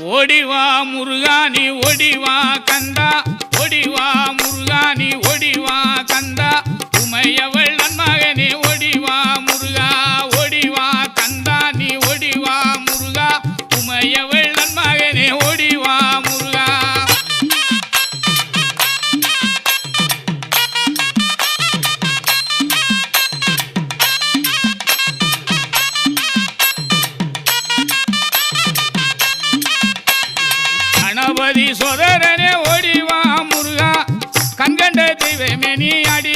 ஓடிவா முருகானி ஓடிவா கந்தா ஓடிவா முருகானி ஓடிவா கந்தா உமையவள் நன்மகனே ஓடிவா முருகா ஓடிவா கந்தா நீ ஓடிவா முருகா உமையவள் நன்மகனே ஓடிவா முருகா கணபதி சோதரனே ஓடிவா முருகா கண்கண்ட தெய்வமே நீ அடி